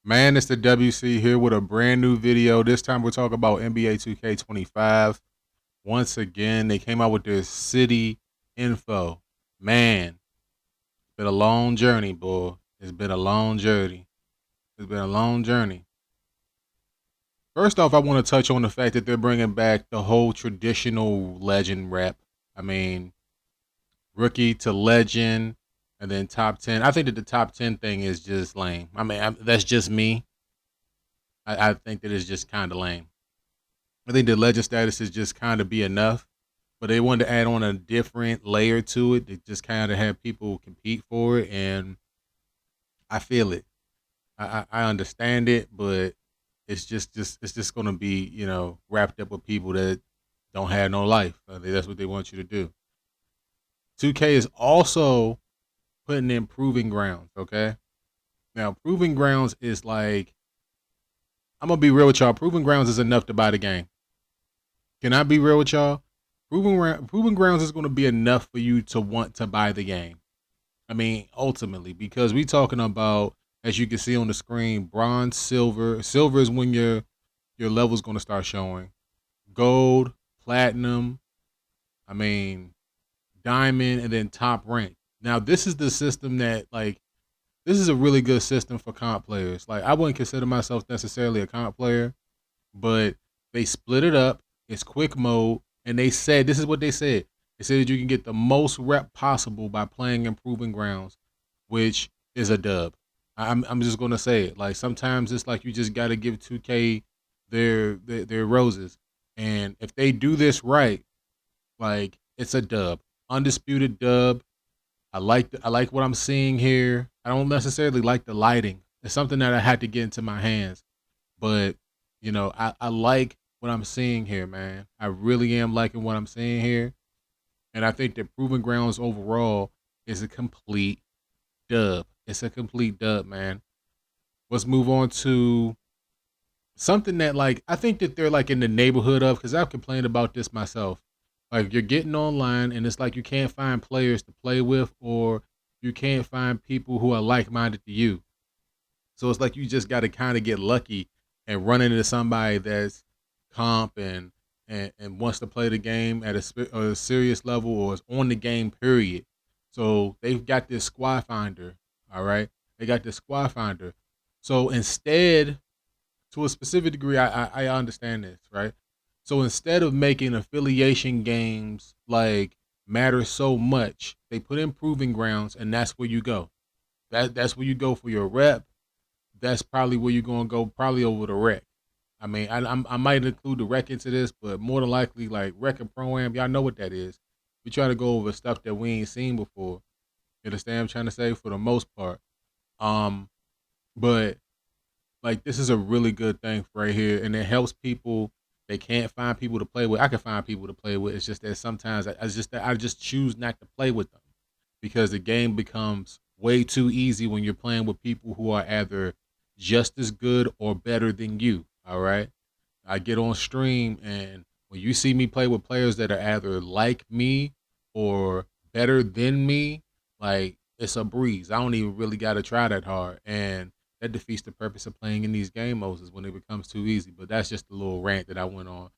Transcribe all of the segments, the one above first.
Man, it's the WC here with a brand new video. This time we're talking about NBA 2K25. Once again, they came out with their city info. Man, it's been a long journey, boy. It's been a long journey. It's been a long journey. First off, I want to touch on the fact that they're bringing back the whole traditional legend rep. I mean, rookie to legend and then top 10. I think that the top 10 thing is just lame. That's just me. I think that it's just kind of lame. I think the legend status is just kind of be enough, but they wanted to add on a different layer to it to just kind of have people compete for it, and I feel it. I understand it, but it's just gonna be wrapped up with people that don't have no life. That's what they want you to do. 2K is also putting in proving grounds. Okay, now proving grounds is like I'm gonna be real with y'all. Proving grounds is enough to buy the game. Can I be real with y'all? Proving grounds is going to be enough for you to want to buy the game. I mean, ultimately, because we talking about, as you can see on the screen, bronze, silver. Silver is when your level's going to start showing. Gold, platinum. I mean, diamond, and then top rank. Now, this is the system that this is a really good system for comp players. Like, I wouldn't consider myself necessarily a comp player, but they split it up. It's quick mode, and they said this is what they said. They said that you can get the most rep possible by playing improving grounds, which is a dub. I'm just gonna say it. Like sometimes it's like you just got to give 2K their roses, and if they do this right, like it's a dub, undisputed dub. I like what I'm seeing here. I don't necessarily like the lighting. It's something that I had to get into my hands, but I like what I'm seeing here, man. I really am liking what I'm seeing here. And I think that Proving Grounds overall is a complete dub. It's a complete dub, man. Let's move on to something that I think that they're like in the neighborhood of, because I've complained about this myself. Like you're getting online and it's like you can't find players to play with, or you can't find people who are like minded to you. So it's like you just got to kind of get lucky and run into somebody that's comp and wants to play the game at a serious level or is on the game. Period. So they've got this squad finder. All right, they got this squad finder. So instead, to a specific degree, I understand this, right? So instead of making affiliation games like matter so much, they put in proving grounds, and that's where you go. That's where you go for your rep. That's probably where you're gonna go, probably over the rec. I mean, I might include the rec into this, but more than likely, like rec and pro am, y'all know what that is. We try to go over stuff that we ain't seen before. You understand what I'm trying to say? For the most part, um, but like this is a really good thing right here, and it helps people. They can't find people to play with. I can find people to play with. It's just that sometimes I just choose not to play with them because the game becomes way too easy when you're playing with people who are either just as good or better than you. All right. I get on stream, and when you see me play with players that are either like me or better than me, like it's a breeze. I don't even really got to try that hard. And that defeats the purpose of playing in these game modes is when it becomes too easy. But that's just a little rant that I went on.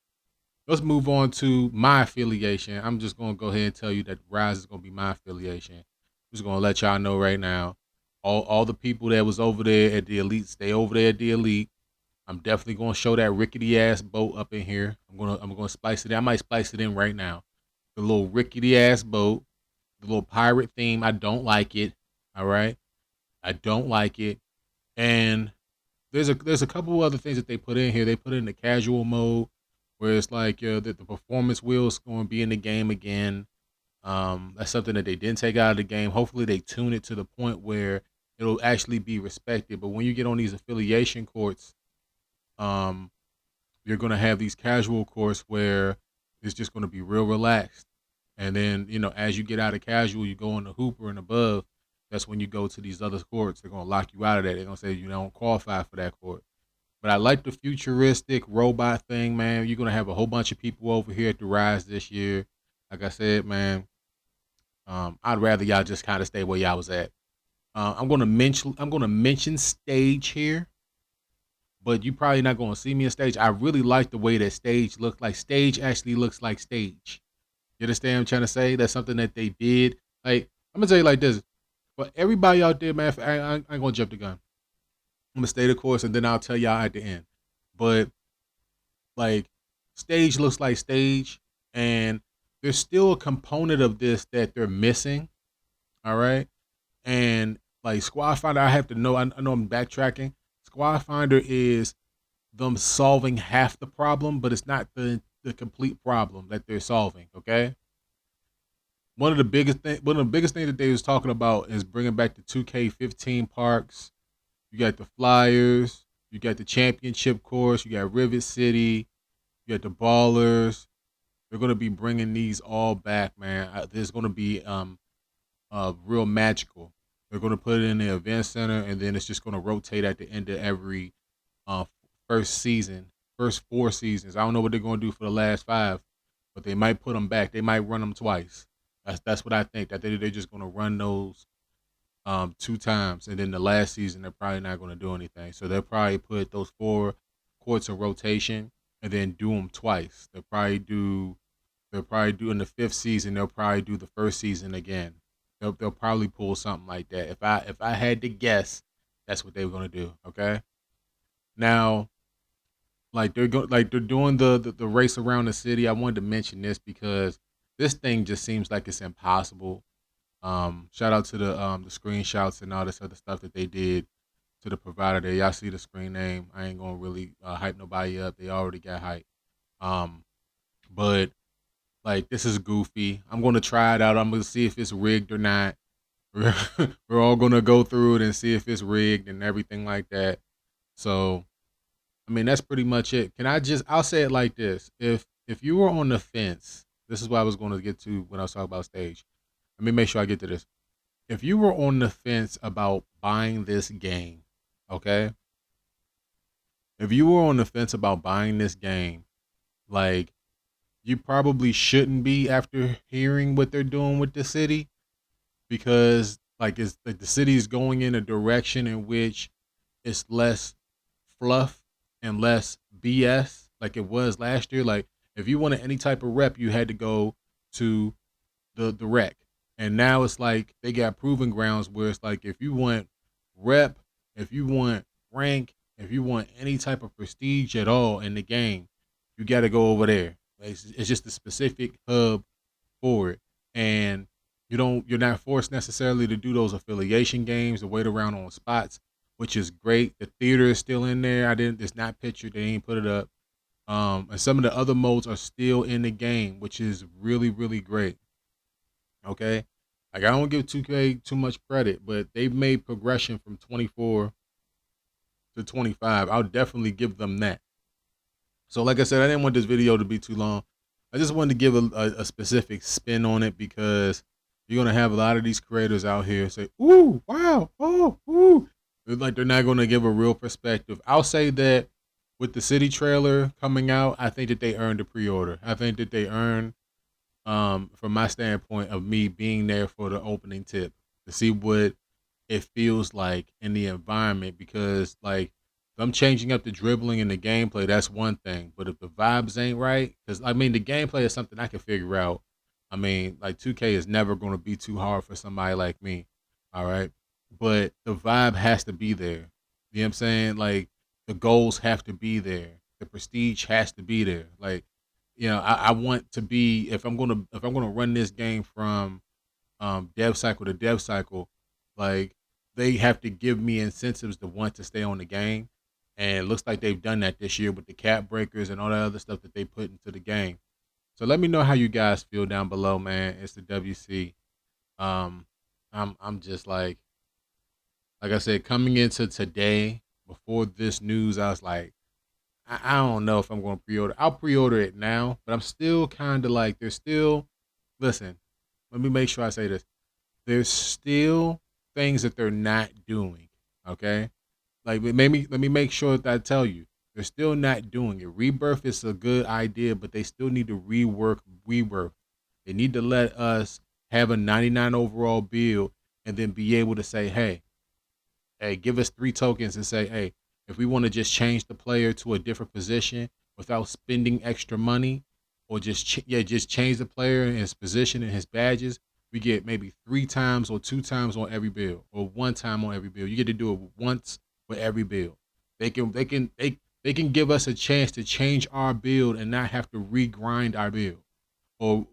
Let's move on to my affiliation. I'm just gonna go ahead and tell you that Rise is gonna be my affiliation. I'm just gonna let y'all know right now. All the people that was over there at the Elite, stay over there at the Elite. I'm definitely gonna show that rickety ass boat up in here. I'm gonna spice it in. I might spice it in right now. The little rickety ass boat, the little pirate theme. I don't like it. All right. I don't like it. And there's a couple other things that they put in here. They put in the casual mode where it's like the performance wheel's going to be in the game again. That's something that they didn't take out of the game. Hopefully, they tune it to the point where it'll actually be respected. But when you get on these affiliation courts, um, you're going to have these casual courts where it's just going to be real relaxed. And then, as you get out of casual, you go on the hooper and above. That's when you go to these other courts. They're going to lock you out of that. They're going to say you don't qualify for that court. But I like the futuristic robot thing, man. You're gonna have a whole bunch of people over here at the Rise this year. Like I said, man, I'd rather y'all just kind of stay where y'all was at. I'm gonna mention stage here. but you probably not gonna see me on stage. I really like the way that stage looked like. Stage actually looks like stage. You understand what I'm trying to say? That's something that they did. Like, I'm gonna tell you like this. For everybody out there, man, I ain't gonna jump the gun. I'm gonna stay the course and then I'll tell y'all at the end. But like, stage looks like stage, and there's still a component of this that they're missing. All right. And like Squad Finder, I have to know. I know I'm backtracking. Squad Finder is them solving half the problem, but it's not the complete problem that they're solving. Okay. One of the biggest things that they was talking about is bringing back the 2K15 parks. You got the Flyers, you got the championship course, you got Rivet City, you got the Ballers. They're gonna be bringing these all back, man. There's gonna be real magical. They're gonna put it in the event center, and then it's just gonna rotate at the end of every uh first season, first 4 seasons. I don't know what they're gonna do for the last 5, but they might put them back. They might run them twice. That's what I think. That they're just gonna run those 2 times, and then the last season they're probably not gonna do anything. So they'll probably put those 4 courts in rotation, and then do them twice. They'll probably do in the 5th season. They'll probably do the first season again. They'll probably pull something like that. If I had to guess, that's what they were gonna do. Okay. Now, like they're doing the race around the city. I wanted to mention this because this thing just seems like it's impossible. Shout out to the screenshots and all this other stuff that they did to the provider there. Y'all see the screen name. I ain't gonna really hype nobody up. They already got hype. Um, but like this is goofy. I'm gonna try it out. I'm gonna see if it's rigged or not. We're, we're all gonna go through it and see if it's rigged and everything like that. So I mean that's pretty much it. I'll say it like this. If you were on the fence, this is what I was gonna get to when I was talking about stage. Let me make sure I get to this. If you were on the fence about buying this game, okay? If you were on the fence about buying this game, like you probably shouldn't be after hearing what they're doing with the city, because like it's like the city is going in a direction in which it's less fluff and less BS like it was last year. Like if you wanted any type of rep, you had to go to the rec. And now it's like they got proving grounds where it's like if you want rep, if you want rank, if you want any type of prestige at all in the game, you got to go over there. It's just a specific hub for it, and you're not forced necessarily to do those affiliation games or wait around on spots, which is great. The theater is still in there. It's not pictured. They ain't put it up. And some of the other modes are still in the game, which is really really great. Okay. Like I don't give 2K too much credit, but they've made progression from 24 to 25. I'll definitely give them that. So like I said, I didn't want this video to be too long. I just wanted to give a specific spin on it because you're gonna have a lot of these creators out here say, "Ooh, wow, oh, ooh," like they're not gonna give a real perspective. I'll say that with the city trailer coming out, I think that they earned a pre-order. I think that they earned from my standpoint of me being there for the opening tip to see what it feels like in the environment, because like if I'm changing up the dribbling and the gameplay, that's one thing, but if the vibes ain't right, because I mean the gameplay is something I can figure out. I mean like 2K is never going to be too hard for somebody like me, all right, but the vibe has to be there. You know what I'm saying? Like the goals have to be there, the prestige has to be there. Like I want to be, if I'm gonna run this game from dev cycle to dev cycle, like they have to give me incentives to want to stay on the game. And it looks like they've done that this year with the cap breakers and all that other stuff that they put into the game. So let me know how you guys feel down below, man. It's the WC. Um, I'm just like I said, coming into today before this news, I was like, I don't know if I'm going to pre-order. I'll pre-order it now, but I'm still kind of like, there's still, listen, let me make sure I say this. There's still things that they're not doing, okay? Like, let me make sure that I tell you, they're still not doing it. Rebirth is a good idea, but they still need to rework Rebirth. They need to let us have a 99 overall build and then be able to say, hey, give us 3 tokens and say, hey, If we want to just change the player to a different position without spending extra money, or just change the player and his position and his badges, we get maybe 3 times or 2 times on every build, or 1 time on every build. You get to do it once with every build. They can give us a chance to change our build and not have to regrind our build, or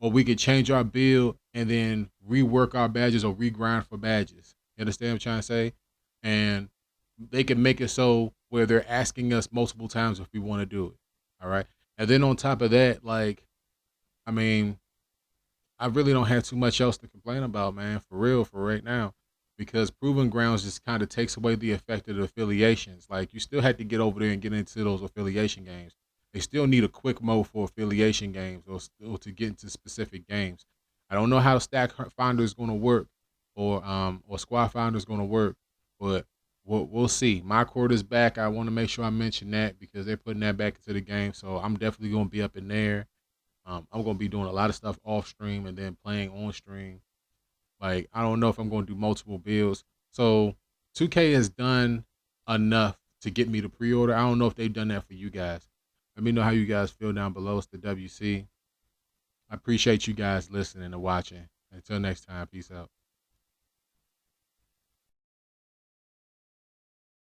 or we could change our build and then rework our badges or regrind for badges. You understand what I'm trying to say? And they can make it so where they're asking us multiple times if we want to do it. All right. And then on top of that, like, I mean, I really don't have too much else to complain about, man, for real, for right now. Because Proven Grounds just kind of takes away the effect of the affiliations. Like, you still had to get over there and get into those affiliation games. They still need a quick mode for affiliation games, or to get into specific games. I don't know how Stack Finder is going to work, or Squad Finder is going to work, but we'll see. My court is back. I want to make sure I mention that because they're putting that back into the game. So I'm definitely going to be up in there. I'm gonna be doing a lot of stuff off stream and then playing on stream. Like, I don't know if I'm gonna do multiple builds. So 2K has done enough to get me to pre-order. I don't know if they've done that for you guys. Let me know how you guys feel down below. It's the WC. I appreciate you guys listening and watching. Until next time, peace out.